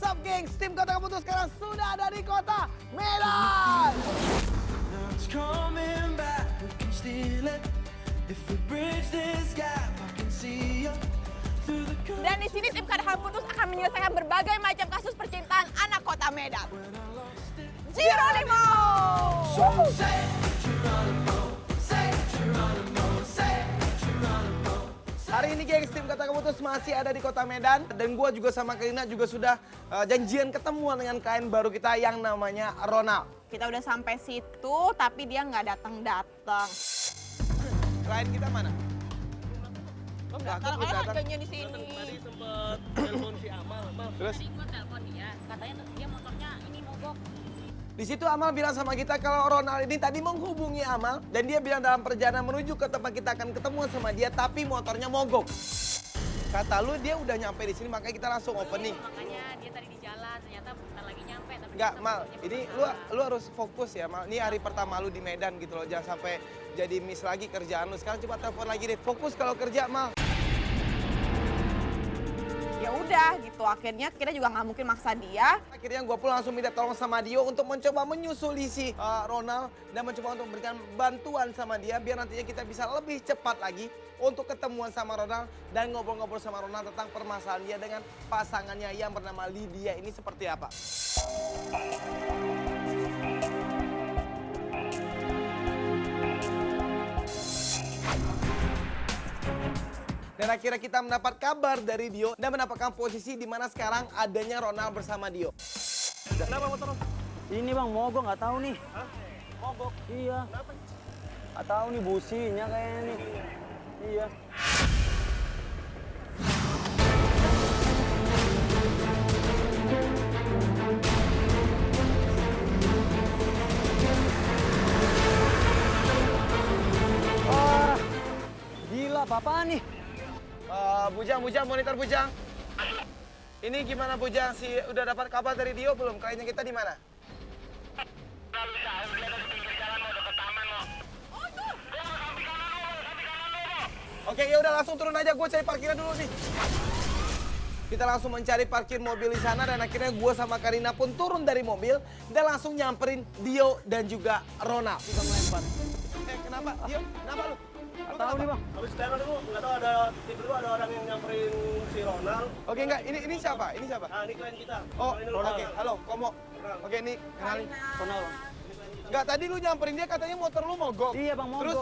up, gengs? Tim Kota Keputus sekarang sudah ada di kota Medan. Now it's coming back, we can steal it. If we bridge this gap, I can see you through the Dan di sini tim Kota Keputus akan menyelesaikan berbagai macam kasus percintaan anak kota Medan. Geronimo! Say Geronimo, say Geronimo, say Geronimo. Hari ini gengs, tim Kota Keputus masih ada di kota Medan. Dan gua juga sama Karina juga sudah janjian ketemuan dengan klien baru kita yang namanya Ronald. Kita udah sampai situ, tapi dia nggak datang-datang. Klien kita mana? Oh, Kalau harganya di sini. Tadi sempet telepon si Amal. Terus? Tadi gue telepon dia, katanya dia motornya ini mogok. Di situ Amal bilang sama kita kalau Ronald ini tadi menghubungi Amal dan dia bilang dalam perjalanan menuju ke tempat kita akan ketemu sama dia tapi motornya mogok. Kata lu dia udah nyampe di sini makanya kita langsung opening. Makanya dia tadi di jalan, ternyata bentar lagi nyampe. Tapi Enggak, dia Mal, motornya ini mogok. lu harus fokus ya, Mal. Ini hari pertama lu di Medan gitu loh. Jangan sampai jadi miss lagi kerjaan lu. Sekarang coba telepon lagi deh. Fokus kalau kerja, Mal. Ya udah gitu, akhirnya kita juga nggak mungkin maksa dia. Akhirnya gue pun langsung minta tolong sama Dio untuk mencoba menyusuli si Ronald dan mencoba untuk memberikan bantuan sama dia biar nantinya kita bisa lebih cepat lagi untuk ketemuan sama Ronald dan ngobrol-ngobrol sama Ronald tentang permasalahan dia dengan pasangannya yang bernama Lydia ini seperti apa. Dan akhirnya kita mendapat kabar dari Dio dan mendapatkan posisi di mana sekarang adanya Ronald bersama Dio. Kenapa motor lo? Ini bang mogok nggak tahu nih. Hah? Mogok? Iya. Kenapa? Nggak tahu nih businya kayaknya nih. Iya. Wah, gila apaan nih? Bujang, monitor Bujang. Ini gimana Bujang? Udah dapat kabar dari Dio belum? Kliennya kita di mana? Oke, ya udah langsung turun aja. Gue cari parkirnya dulu nih. Kita langsung mencari parkir mobil di sana dan akhirnya gue sama Karina pun turun dari mobil dan langsung nyamperin Dio dan juga Ronald. Kita melempar. Kenapa? Dio, kenapa lu? Nggak tahu nih bang. Habis teror dulu, nggak tahu ada tiba-tiba ada orang yang nyamperin si Ronald. Oke, enggak. Ini siapa? Ini siapa? Nah, ini klien kita. Oh, Kenalin dulu, oke. Ronald. Halo, Komo. Oke, ini kenalin. Ronald bang. Enggak, tadi lu nyamperin dia katanya motor lu mogok. Iya, Bang, mogok. Terus,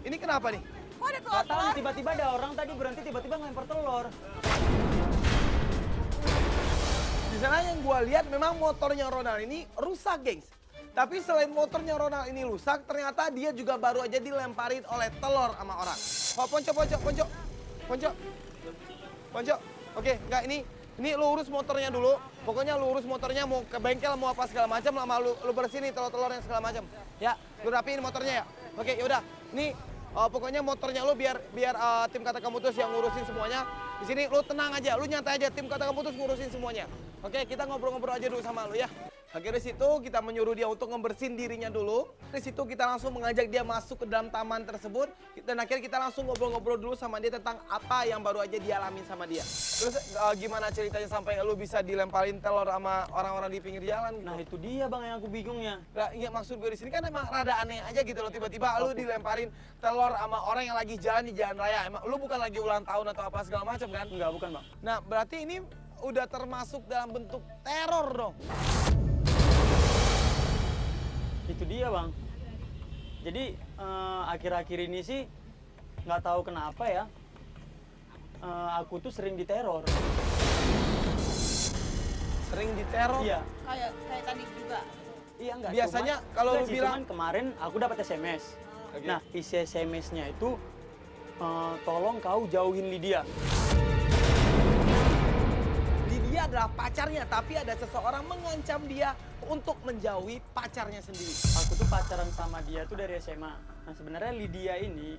ini kenapa nih? Kok ada Nggak tahu telur-telur? tiba-tiba ada orang tadi berhenti tiba-tiba ngelempar telur. Di sana yang gua lihat memang motornya Ronald ini rusak, gengs. Tapi selain motornya Ronald ini rusak, ternyata dia juga baru aja dilemparin oleh telur sama orang. Oh, Ponco. Oke, enggak ini lu urus motornya dulu. Pokoknya lu urus motornya mau ke bengkel mau apa segala macam lama lu bersini telur-telur yang segala macam. Ya, lu rapiin motornya ya. Oke, yaudah. Nih pokoknya motornya lu biar tim Kata Keputus yang ngurusin semuanya. Di sini lu tenang aja, lu nyantai aja, tim Kata Keputus ngurusin semuanya. Oke, kita ngobrol-ngobrol aja dulu sama lu ya. Akhirnya di situ kita menyuruh dia untuk ngebersihin dirinya dulu. Di situ kita langsung mengajak dia masuk ke dalam taman tersebut. Dan akhirnya kita langsung ngobrol-ngobrol dulu sama dia tentang apa yang baru aja dialamin sama dia. Terus gimana ceritanya sampai lu bisa dilemparin telur sama orang-orang di pinggir jalan gitu? Nah itu dia bang yang aku bingungnya. Nah, iya maksud gue di sini kan emang rada aneh aja gitu loh, tiba-tiba lu dilemparin telur sama orang yang lagi jalan di jalan raya. Emang lu bukan lagi ulang tahun atau apa segala macam kan? Enggak, bukan bang. Nah, berarti ini udah termasuk dalam bentuk teror dong. Itu dia bang. Jadi akhir-akhir ini sih nggak tahu kenapa ya. Aku tuh sering diteror. Sering diteror. Iya. Kayak tadi juga. Iya enggak. Biasanya kalau lu bilang- cuman kemarin aku dapat SMS. Oke. Nah isi SMS-nya itu tolong kau jauhin Lydia. Dia adalah pacarnya, tapi ada seseorang mengancam dia untuk menjauhi pacarnya sendiri. Aku tuh pacaran sama dia tuh dari SMA. Nah sebenarnya Lydia ini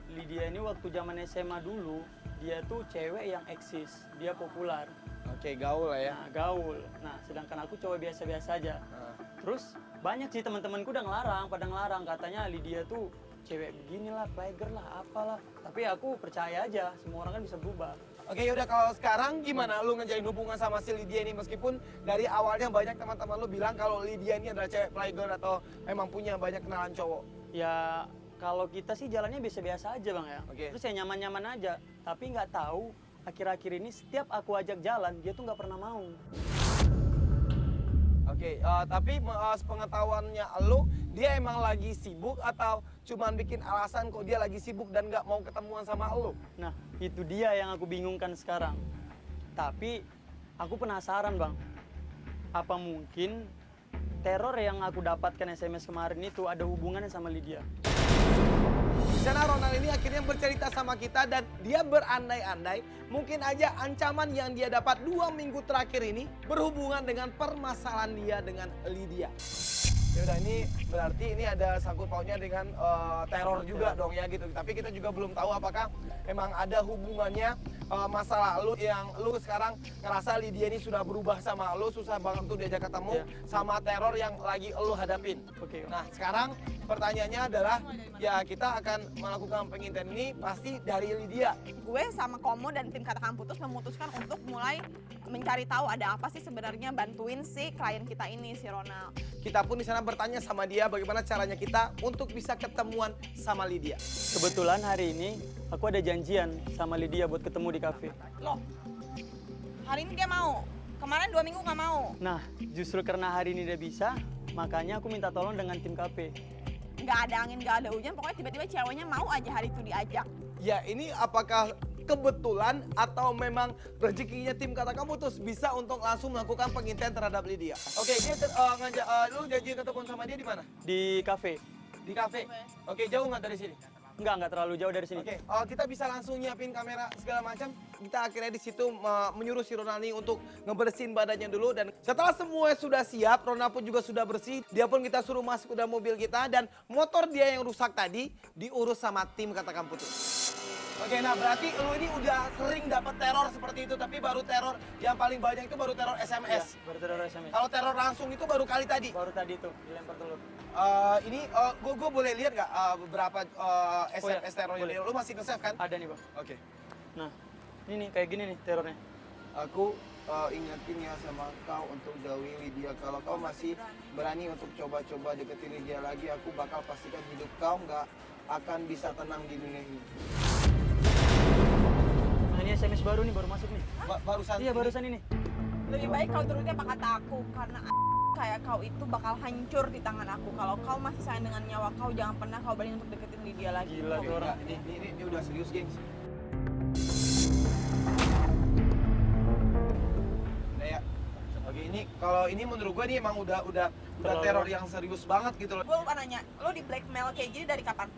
waktu zaman SMA dulu dia tuh cewek yang eksis, dia populer. Oke, gaul lah ya. Nah, gaul. Nah, sedangkan aku cowok biasa-biasa aja. Terus banyak sih teman-temanku udah pada ngelarang katanya Lydia tuh cewek beginilah, playgirl lah, apalah. Tapi aku percaya aja, semua orang kan bisa berubah. Oke, yaudah kalau sekarang gimana lu ngejalin hubungan sama si Lydia ini meskipun dari awalnya banyak teman-teman lu bilang kalau Lydia ini adalah cewek playgirl atau memang punya banyak kenalan cowok. Ya kalau kita sih jalannya biasa-biasa aja bang ya. Oke. Terus ya nyaman-nyaman aja. Tapi nggak tahu akhir-akhir ini setiap aku ajak jalan dia tuh nggak pernah mau. Oke, tapi sepengetahuannya lu, dia emang lagi sibuk atau cuman bikin alasan kok dia lagi sibuk dan nggak mau ketemuan sama lu? Nah itu dia yang aku bingungkan sekarang. Tapi aku penasaran bang. Apa mungkin teror yang aku dapatkan SMS kemarin itu ada hubungannya sama Lydia? Di sana Ronald ini akhirnya bercerita sama kita dan dia berandai-andai mungkin aja ancaman yang dia dapat 2 minggu terakhir ini berhubungan dengan permasalahan dia dengan Lydia. Ya udah, ini berarti ini ada sangkut pautnya dengan teror juga dong ya gitu. Tapi kita juga belum tahu apakah memang ada hubungannya masalah lu yang lu sekarang ngerasa Lydia ini sudah berubah sama lu, susah banget untuk diajak ketemu, sama teror yang lagi lu hadapin. Oke. Nah sekarang pertanyaannya adalah ya kita akan melakukan pengintaian ini pasti dari Lydia. Gue sama Komo dan tim Katakan Putus memutuskan untuk mulai mencari tahu ada apa sih sebenarnya, bantuin si klien kita ini, si Ronald. Kita pun di sana bertanya sama dia bagaimana caranya kita untuk bisa ketemuan sama Lydia. Kebetulan hari ini aku ada janjian sama Lydia buat ketemu di kafe. Loh, hari ini dia mau. Kemarin 2 minggu nggak mau. Nah justru karena hari ini dia bisa, makanya aku minta tolong dengan tim kafe. Nggak ada angin, nggak ada hujan, pokoknya tiba-tiba ceweknya mau aja hari itu diajak. Ya ini apakah kebetulan atau memang rezekinya tim Katakan Putus bisa untuk langsung melakukan pengintaian terhadap Lydia? Oke, dia lu janji ketemu sama dia di mana? Di kafe. Di kafe. Oke, jauh nggak dari sini? Nggak terlalu jauh dari sini. Oke, kita bisa langsung nyiapin kamera segala macam. Kita akhirnya di situ menyuruh si Ronald ini untuk ngebersihin badannya dulu dan setelah semua sudah siap, Ronald pun juga sudah bersih. Dia pun kita suruh masuk ke dalam mobil kita dan motor dia yang rusak tadi diurus sama tim Katakan Putus. Oke, nah berarti lu ini udah sering dapat teror seperti itu, tapi baru teror yang paling banyak itu baru teror SMS. Iya, baru teror SMS. Kalau teror langsung itu baru kali tadi. Baru tadi tuh dilempar telur. Ini gue boleh lihat nggak beberapa SMS teror boleh. ini? Lu masih nge-save kan? Ada nih bang. Oke. Nah ini nih kayak gini nih terornya. Aku ingetin ya sama kau untuk jauhi Lydia. Kalau kau masih berani untuk coba-coba deketin Lydia lagi, aku bakal pastikan hidup kau nggak akan bisa tenang di dunia ini. Nah ini SMS baru nih, baru masuk nih. Barusan? Iya barusan ini. Lebih baik kau turutin apa kata aku, karena kayak kau itu bakal hancur di tangan aku. Kalau kau masih sayang dengan nyawa kau, jangan pernah kau berani untuk deketin Lydia lagi. Gila tuh orang. Ini udah serius, gengs. Nah ya, oke ini kalau ini menurut gue ini emang udah Terlalu. teror yang serius banget gitu loh. Gue lupa nanya, lo di blackmail kayak gini dari kapan?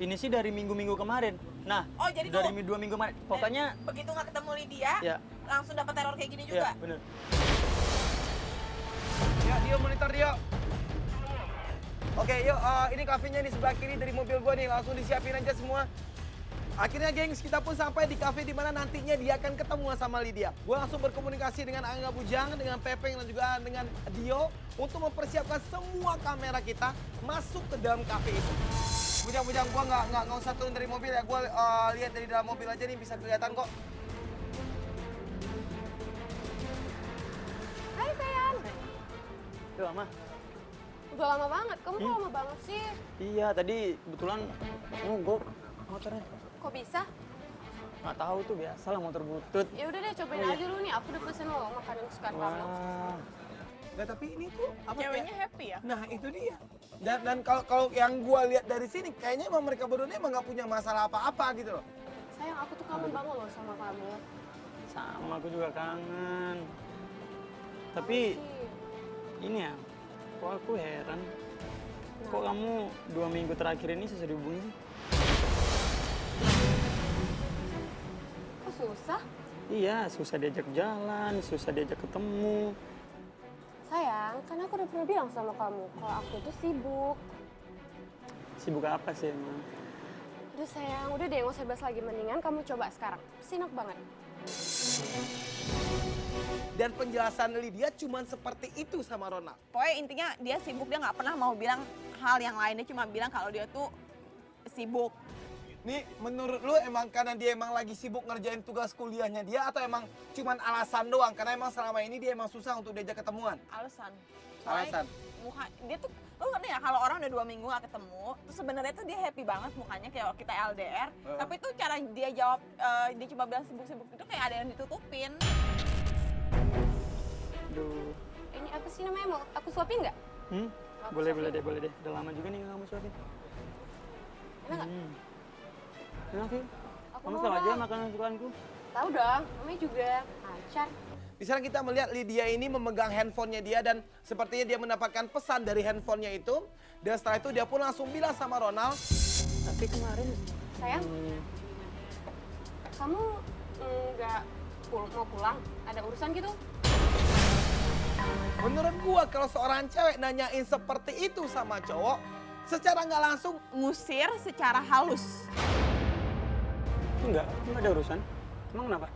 Ini sih dari minggu-minggu kemarin. Nah, Oh, jadi dari tuh- 2 minggu kemarin. Pokoknya Begitu nggak ketemu Lydia, ya, langsung dapat teror kayak gini juga. ya bener. Ya, Dio monitor Dio. Oke, yuk ini kafenya di sebelah kiri dari mobil gue nih, langsung disiapin aja semua. Akhirnya gengs, kita pun sampai di kafe di mana nantinya dia akan ketemu sama Lydia. Gue langsung berkomunikasi dengan Angga Bujang, dengan Pepeng dan juga dengan Dio untuk mempersiapkan semua kamera kita masuk ke dalam kafe itu. Bujang, gue nggak usah turun dari mobil ya, gue lihat dari dalam mobil aja nih bisa kelihatan kok. Hai sayang, Tuh, Mama. udah lama banget. Kamu kok lama banget sih? Iya, tadi kebetulan mogok motornya. Kok bisa? Nggak tahu tuh, biasa lah motor butut. Ya udah deh, cobain aja dulu nih. Aku udah pesen lo makanan kesukaan kamu. Wah. Nah tapi ini tuh apa Ceweknya ya? happy ya? Nah itu dia. Dan kalau yang gue lihat dari sini kayaknya emang mereka berdua emang nggak punya masalah apa-apa gitu loh. Sayang, aku tuh kangen banget loh sama kamu. Sama aku juga kangen. Tapi Sih. ini ya, kok aku heran. Kok kamu 2 minggu terakhir ini susah dihubungi sih? Kok susah? Iya, susah diajak jalan, susah diajak ketemu. Sayang, kan aku udah pernah bilang sama kamu kalau aku tuh sibuk. Sibuk apa sih emang? Udah sayang, udah deh nggak usah bahas lagi. Mendingan kamu coba sekarang. Sinak banget. Dan penjelasan Lydia cuman seperti itu sama Ronald. Pokoknya intinya dia sibuk, dia nggak pernah mau bilang hal yang lain. Dia cuma bilang kalau dia tuh sibuk. Nih, menurut lu emang karena dia emang lagi sibuk ngerjain tugas kuliahnya dia atau emang cuman alasan doang? Karena emang selama ini dia emang susah untuk diajak ketemuan. Alasan. Alasan. Muka dia tuh, lo ngerti ya kalau orang udah 2 minggu gak ketemu, terus sebenarnya tuh dia happy banget mukanya kayak kita LDR, tapi tuh cara dia jawab, dia coba bilang sibuk-sibuk itu kayak ada yang ditutupin. Aduh. Ini apa sih namanya? Mau aku suapin nggak? Boleh deh. Udah lama juga nih nggak kamu suapin. Enak nggak? Enak sih. Aku Kamu mau tahu aja dong. makanan kesukaanku. Tahu dong, namanya juga pacar. Di sana kita melihat Lydia ini memegang handphonenya dia dan sepertinya dia mendapatkan pesan dari handphonenya itu. Dan setelah itu dia pun langsung bilang sama Ronald, Tapi kemarin Sayang, kamu nggak mau pulang? Ada urusan gitu? menurut gua kalau seorang cewek nanyain seperti itu sama cowok, secara nggak langsung Ngusir secara halus. enggak ada urusan. Emang kenapa?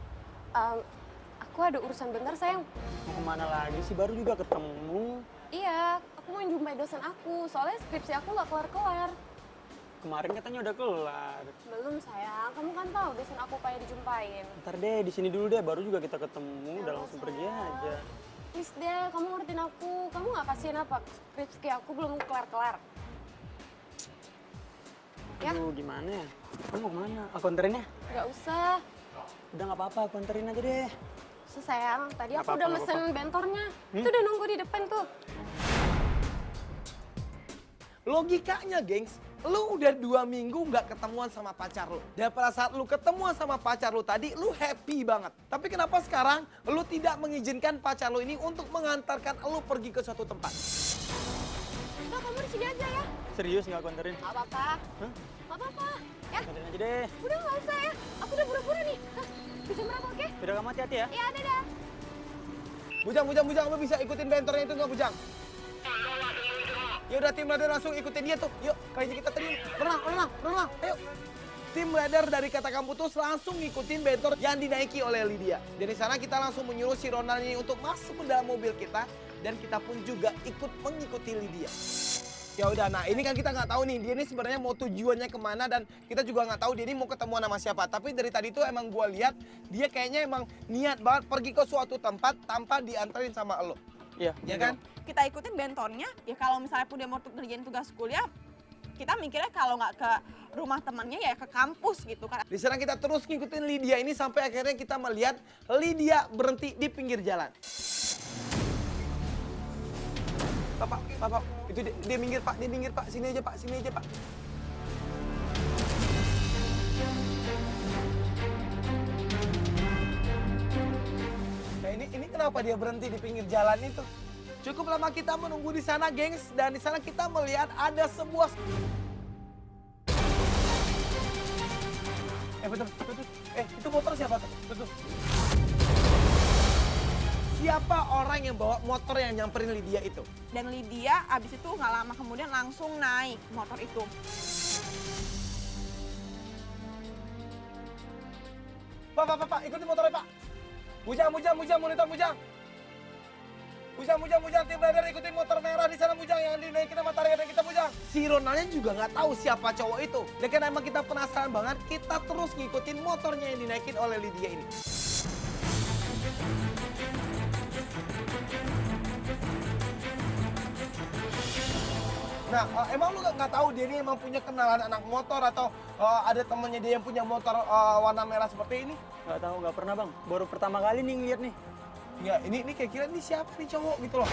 Aku ada urusan bentar sayang. Mau kemana lagi sih? Baru juga ketemu. Iya, aku mau jumpai dosen aku. Soalnya skripsi aku nggak kelar-kelar. Kemarin katanya udah kelar. Belum sayang, kamu kan tahu dosen aku pengen dijumpain. Ntar deh, di sini dulu deh. Baru juga kita ketemu. Udah Ya, langsung sayang. pergi aja. Please deh, kamu ngertiin aku. Kamu nggak kasihan apa? Skripsi aku belum kelar-kelar. Ya? Aduh, gimana ya? Kamu mau kemana? Aku anterin ya? Nggak usah. Udah nggak apa-apa, aku anterin aja deh. Usah sayang, tadi Nggak aku apa-apa, udah nggak mesen bentornya. Itu udah nunggu di depan tuh. logikanya gengs, lu udah 2 minggu nggak ketemuan sama pacar lu. Dan pada saat lu ketemuan sama pacar lu tadi, lu happy banget. Tapi kenapa sekarang lu tidak mengizinkan pacar lu ini untuk mengantarkan lu pergi ke suatu tempat? Udah kamu di sini aja ya. Serius nggak aku anterin? Nggak apa-apa. Hah? Nggak apa-apa. Ya, Anterin aja deh. udah nggak usah ya. Aku udah buru-buru nih. Hah, bisa berapa oke? Udah kamu hati-hati ya. Iya, dadah. Bujang, lu bisa ikutin bentornya itu nggak Bujang? Ya udah tim leader langsung ikutin dia tuh. Yuk, kayaknya kita terima. Renang. Ayo. Tim leader dari Kata Kamu Putus langsung ngikutin bentor yang dinaiki oleh Lydia. Dan di sana kita langsung menyuruh si Ronald ini untuk masuk ke dalam mobil kita dan kita pun juga ikut mengikuti Lydia. Ya udah, nah ini kan kita nggak tahu nih dia ini sebenarnya mau tujuannya kemana dan kita juga nggak tahu dia ini mau ketemu sama siapa. Tapi dari tadi tuh emang gua lihat dia kayaknya emang niat banget pergi ke suatu tempat tanpa dianterin sama lo. Iya. Ya kan? Kita ikutin bentornya, ya kalau misalnya pun dia mau ngerjain tugas kuliah, kita mikirnya kalau nggak ke rumah temannya ya ke kampus gitu kan. Di sana kita terus ngikutin Lydia ini sampai akhirnya kita melihat Lydia berhenti di pinggir jalan. Pak, itu dia minggir Pak, sini aja Pak. Nah ini kenapa dia berhenti di pinggir jalan itu? Cukup lama kita menunggu di sana, gengs, dan di sana kita melihat ada sebuah betul. Itu motor siapa tuh? Betul. Siapa orang yang bawa motor yang nyamperin Lydia itu? Dan Lydia abis itu nggak lama kemudian langsung naik motor itu. Pak, ikutin motornya Pak. Bujang, monitor Bujang. Bujang, tim rider ikutin motor merah di sana Bujang yang dinaikin sama target kita Bujang. Si Ronaldnya juga nggak tahu siapa cowok itu. Dan karena emang kita penasaran banget, kita terus ngikutin motornya yang dinaikin oleh Lydia ini. Nah, emang lu nggak tahu dia ini emang punya kenalan anak motor atau ada temennya dia yang punya motor warna merah seperti ini? Nggak tahu, nggak pernah bang. Baru pertama kali nih ngeliat nih. Ya, ini kayak kira ini siapa nih cowok gitu loh.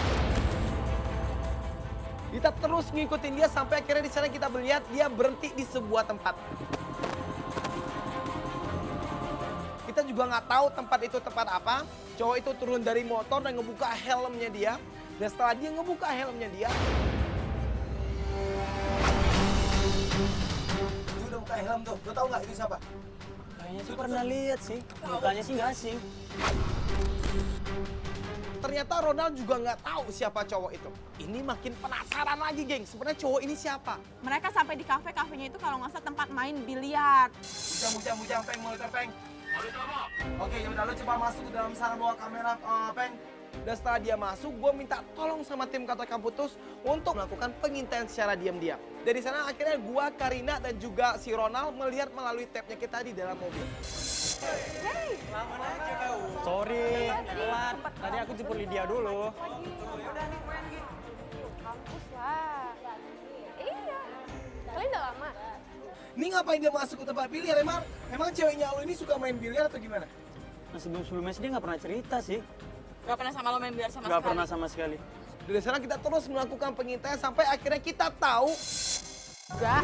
Kita terus ngikutin dia sampai akhirnya di sana kita melihat dia berhenti di sebuah tempat. Kita juga nggak tahu tempat itu tempat apa. Cowok itu turun dari motor dan ngebuka helmnya dia. Dan setelah dia ngebuka helmnya dia udah buka helm tuh. Lo tau nggak itu siapa? Kayaknya sih pernah lihat sih. Mukanya sih nggak asing. Ternyata Ronald juga nggak tahu siapa cowok itu. Ini makin penasaran lagi, geng. Sebenarnya cowok ini siapa? Mereka sampai di kafenya itu kalau nggak salah tempat main biliar. Bujang, Peng, monitor Peng. Oke, yaudah lo coba masuk ke dalam sana bawa kamera, Peng. Dan setelah dia masuk, gue minta tolong sama tim Katakan Putus untuk melakukan pengintaian secara diam-diam. Dari sana akhirnya gue, Karina, dan juga si Ronald melihat melalui tabnya kita di dalam mobil. Sorry, telat. Tadi aku jemput Lydia dulu. Kampus lah. Iya. Kalian udah lama? Ini ngapain dia masuk ke tempat biliar, emang? Emang ceweknya lo ini suka main biliar atau gimana? Nah, sebelum-sebelumnya sih dia nggak pernah cerita sih. Gak pernah sama lo main biar sama Nggak sekali. pernah sama sekali. Dari sana kita terus melakukan pengintaian sampai akhirnya kita tahu. Enggak.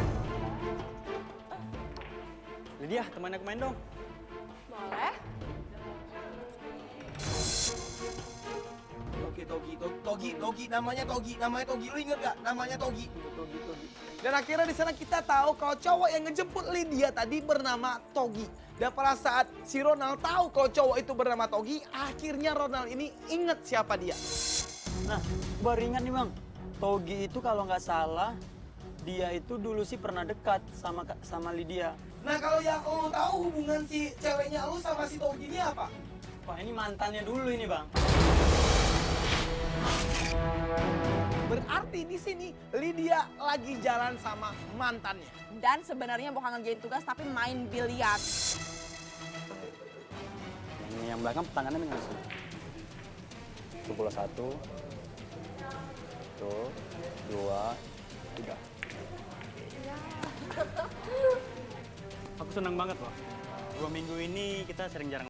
Lydia, teman aku main dong. Boleh. Togi, namanya Togi, lu inget gak? Namanya Togi. Dan akhirnya di sana kita tahu kalau cowok yang ngejemput Lydia tadi bernama Togi. Dan pada saat si Ronald tahu kalau cowok itu bernama Togi, akhirnya Ronald ini inget siapa dia. Nah, baru ingat nih bang. Togi itu kalau nggak salah, dia itu dulu sih pernah dekat sama Lydia. Nah kalau yang lo tahu hubungan si ceweknya lu sama si Togi ini apa? Wah ini mantannya dulu ini bang. Berarti di sini Lydia lagi jalan sama mantannya. Dan sebenarnya bukan ngerjain tugas tapi main biliar. Yang belakang tangannya dengan sini. 11, 1, 2, 3. Aku senang banget loh. 2 minggu ini kita sering jarang